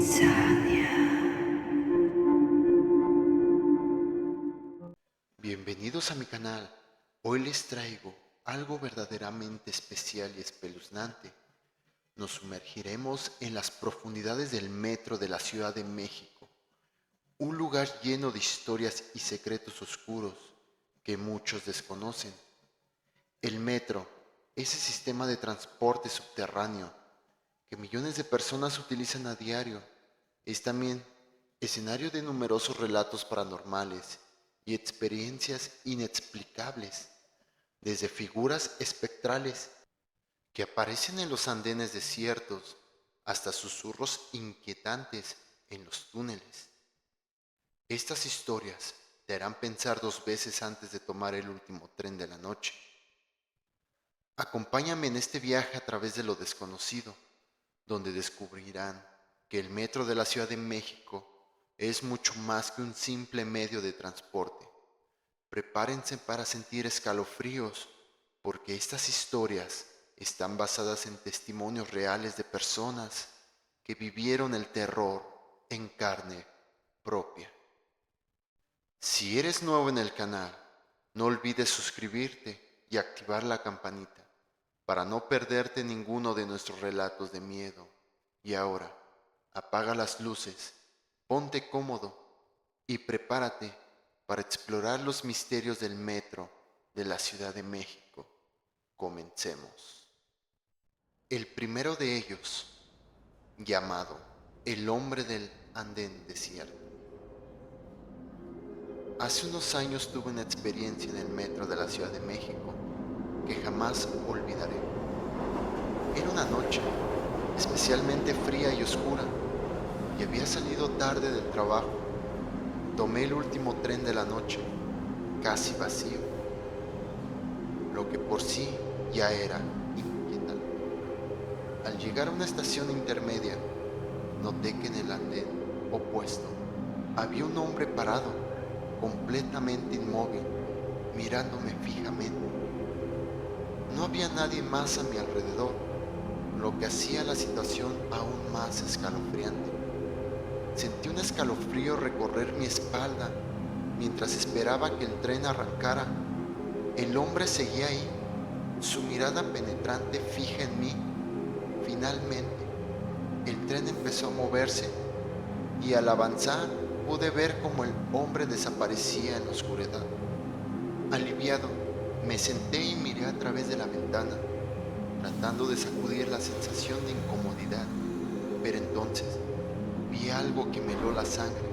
Insania. Bienvenidos a mi canal. Hoy les traigo algo verdaderamente especial y espeluznante. Nos sumergiremos en las profundidades del metro de la Ciudad de México, un lugar lleno de historias y secretos oscuros que muchos desconocen. El metro, ese sistema de transporte subterráneo que millones de personas utilizan a diario, es también escenario de numerosos relatos paranormales y experiencias inexplicables, desde figuras espectrales que aparecen en los andenes desiertos hasta susurros inquietantes en los túneles. Estas historias te harán pensar dos veces antes de tomar el último tren de la noche. Acompáñame en este viaje a través de lo desconocido, donde descubrirán que el metro de la Ciudad de México es mucho más que un simple medio de transporte. Prepárense para sentir escalofríos, porque estas historias están basadas en testimonios reales de personas que vivieron el terror en carne propia. Si eres nuevo en el canal, no olvides suscribirte y activar la campanita para no perderte ninguno de nuestros relatos de miedo. Y ahora, apaga las luces, ponte cómodo y prepárate para explorar los misterios del metro de la Ciudad de México. Comencemos. El primero de ellos, llamado el hombre del andén desierto. Hace unos años tuve una experiencia en el metro de la Ciudad de México que jamás olvidaré. Era una noche especialmente fría y oscura y había salido tarde del trabajo. Tomé el último tren de la noche, casi vacío, lo que por sí ya era inquietante. Al llegar a una estación intermedia, noté que en el andén opuesto había un hombre parado, completamente inmóvil, mirándome fijamente. No había nadie más a mi alrededor, lo que hacía la situación aún más escalofriante. Sentí un escalofrío recorrer mi espalda mientras esperaba que el tren arrancara. El hombre seguía ahí, su mirada penetrante fija en mí. Finalmente, el tren empezó a moverse y al avanzar pude ver cómo el hombre desaparecía en la oscuridad. Aliviado, me senté y miré a través de la ventana, tratando de sacudir la sensación de incomodidad. Pero entonces vi algo que me heló la sangre.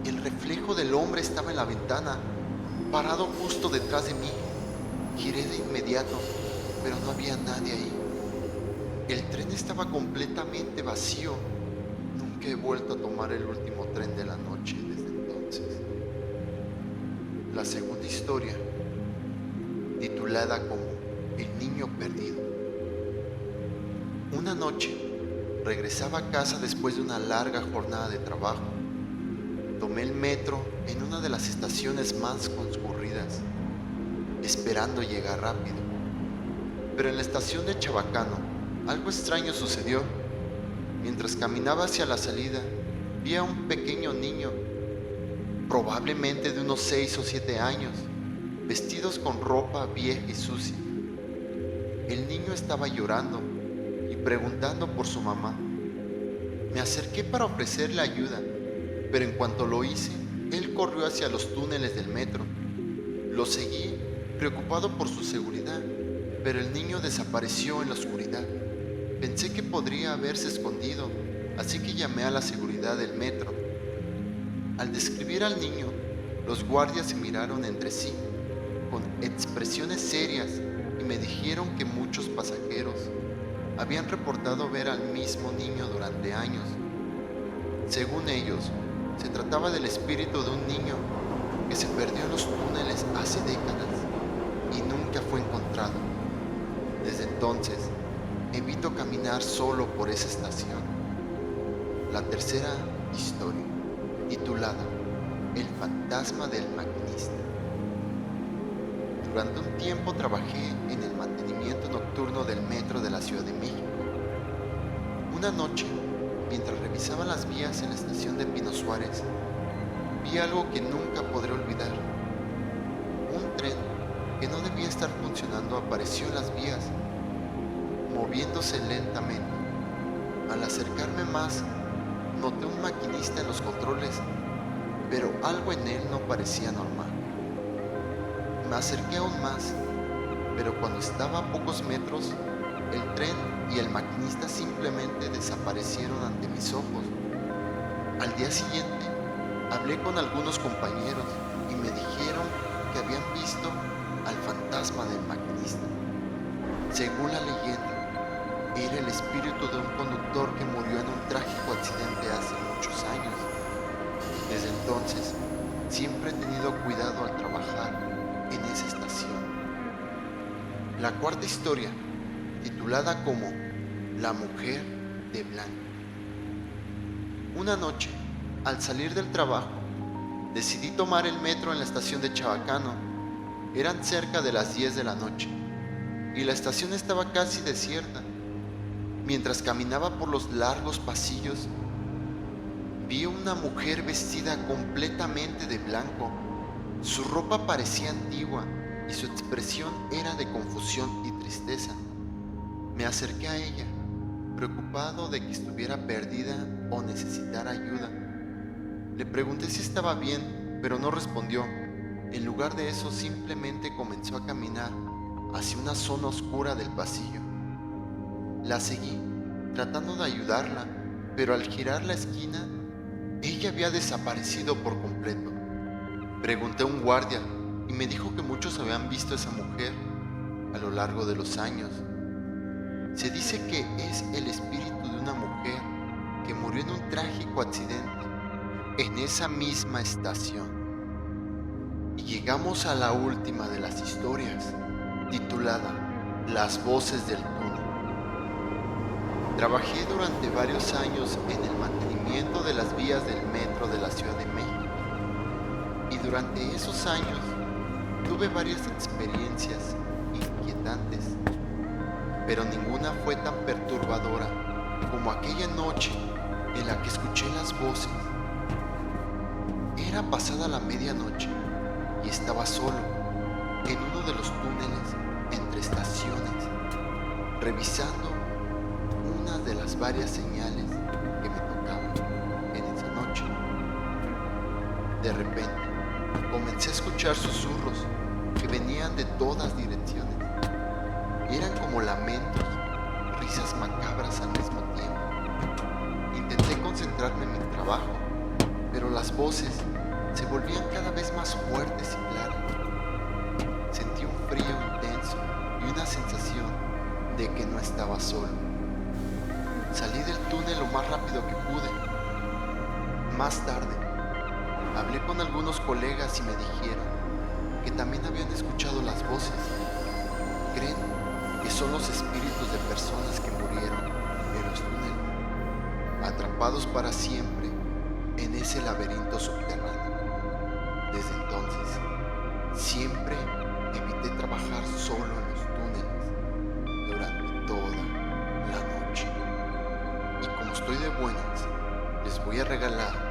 El reflejo del hombre estaba en la ventana, parado justo detrás de mí. Giré de inmediato, pero no había nadie ahí. El tren estaba completamente vacío. Nunca he vuelto a tomar el último tren de la noche desde entonces. La segunda historia, titulada como El niño perdido. Una noche, regresaba a casa después de una larga jornada de trabajo. Tomé el metro en una de las estaciones más concurridas, esperando llegar rápido. Pero en la estación de Chabacano, algo extraño sucedió. Mientras caminaba hacia la salida, vi a un pequeño niño, probablemente de unos 6 o 7 años, vestidos con ropa vieja y sucia. El niño estaba llorando y preguntando por su mamá. Me acerqué para ofrecerle ayuda, pero en cuanto lo hice, él corrió hacia los túneles del metro. Lo seguí, preocupado por su seguridad, pero el niño desapareció en la oscuridad. Pensé que podría haberse escondido, así que llamé a la seguridad del metro. Al describir al niño, los guardias se miraron entre sí, con expresiones serias, y me dijeron que muchos pasajeros habían reportado ver al mismo niño durante años. Según ellos, se trataba del espíritu de un niño que se perdió en los túneles hace décadas y nunca fue encontrado. Desde entonces, evito caminar solo por esa estación. La tercera historia, titulada El fantasma del maquinista. Durante un tiempo trabajé en el mantenimiento nocturno del metro de la Ciudad de México. Una noche Mientras revisaba las vías en la estación de Pino Suárez, vi algo que nunca podré olvidar. Un tren que no debía estar funcionando apareció en las vías, moviéndose lentamente. Al acercarme más, noté un maquinista en los controles, pero algo en él no parecía normal. Me acerqué aún más, pero cuando estaba a pocos metros, el tren y el maquinista simplemente desaparecieron ante mis ojos. Al día siguiente, hablé con algunos compañeros y me dijeron que habían visto al fantasma del maquinista. Según la leyenda, era el espíritu de un conductor que murió en un trágico accidente hace muchos años. Desde entonces, siempre he tenido cuidado al trabajar en esa estación. La cuarta historia, titulada como La Mujer de Blanco. Una noche, al salir del trabajo, decidí tomar el metro en la estación de Chabacano. Eran cerca de las 10 de la noche y la estación estaba casi desierta. Mientras caminaba por los largos pasillos, vi a una mujer vestida completamente de blanco. Su ropa parecía antigua y su expresión era de confusión y tristeza. Me acerqué a ella, preocupado de que estuviera perdida o necesitara ayuda. Le pregunté si estaba bien, pero no respondió. En lugar de eso, simplemente comenzó a caminar hacia una zona oscura del pasillo. La seguí, tratando de ayudarla, pero al girar la esquina, ella había desaparecido por completo. Pregunté a un guardia y me dijo que muchos habían visto a esa mujer a lo largo de los años. Se dice que es el espíritu de una mujer que murió en un trágico accidente en esa misma estación. Y llegamos a la última de las historias, titulada Las Voces del Túnel. Trabajé durante varios años en el mantenimiento de las vías del metro de la Ciudad de México. Y durante esos años tuve varias experiencias inquietantes, pero ninguna fue tan perturbadora como aquella noche en la que escuché las voces. Era pasada la medianoche y estaba solo en uno de los túneles entre estaciones, revisando una de las varias señales que me tocaban en esa noche. De repente, comencé a escuchar susurros que venían de todas direcciones. Y eran como lamentos, risas macabras al mismo tiempo. Intenté concentrarme en mi trabajo, pero las voces se volvían cada vez más fuertes y claras. Sentí un frío intenso y una sensación de que no estaba solo. Salí del túnel lo más rápido que pude. Más tarde, hablé con algunos colegas y me dijeron que también habían escuchado las voces. Creen que son los espíritus de personas que murieron en los túneles, atrapados para siempre en ese laberinto subterráneo. Desde entonces, siempre evité trabajar solo en los túneles durante toda la noche. Y como estoy de buenas, les voy a regalar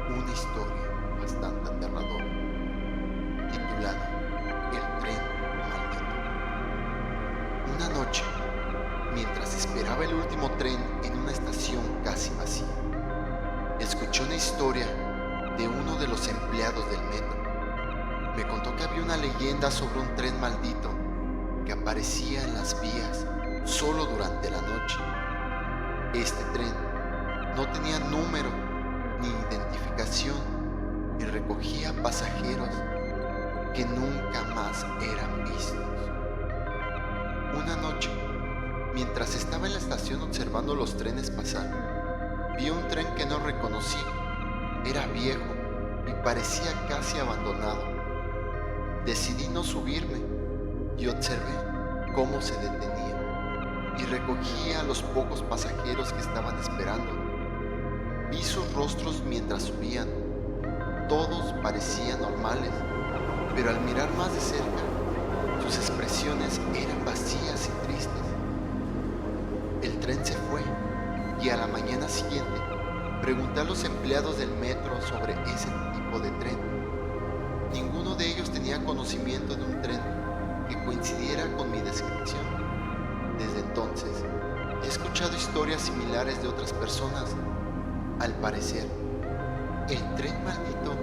una historia bastante aterradora, titulada El Tren Maldito. Una noche, mientras esperaba el último tren en una estación casi vacía, escuché una historia de uno de los empleados del metro. Me contó que había una leyenda sobre un tren maldito que aparecía en las vías solo durante la noche. Este tren no tenía número ni identificación y recogía pasajeros que nunca más eran vistos. Una noche, mientras estaba en la estación observando los trenes pasar, vi un tren que no reconocí. Era viejo y parecía casi abandonado. Decidí no subirme y observé cómo se detenía y recogía a los pocos pasajeros que estaban esperando. Vi sus rostros mientras subían. Todos parecían normales, pero al mirar más de cerca, sus expresiones eran vacías y tristes. El tren se fue y a la mañana siguiente pregunté a los empleados del metro sobre ese tipo de tren. Ninguno de ellos tenía conocimiento de un tren que coincidiera con mi descripción. Desde entonces, he escuchado historias similares de otras personas. Al parecer, el tren maldito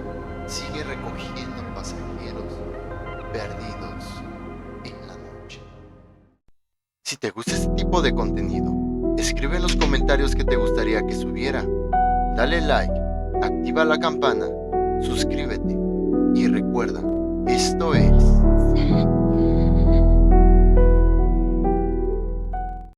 sigue recogiendo pasajeros perdidos en la noche. Si te gusta este tipo de contenido, escribe en los comentarios qué te gustaría que subiera. Dale like, activa la campana, suscríbete y recuerda, esto es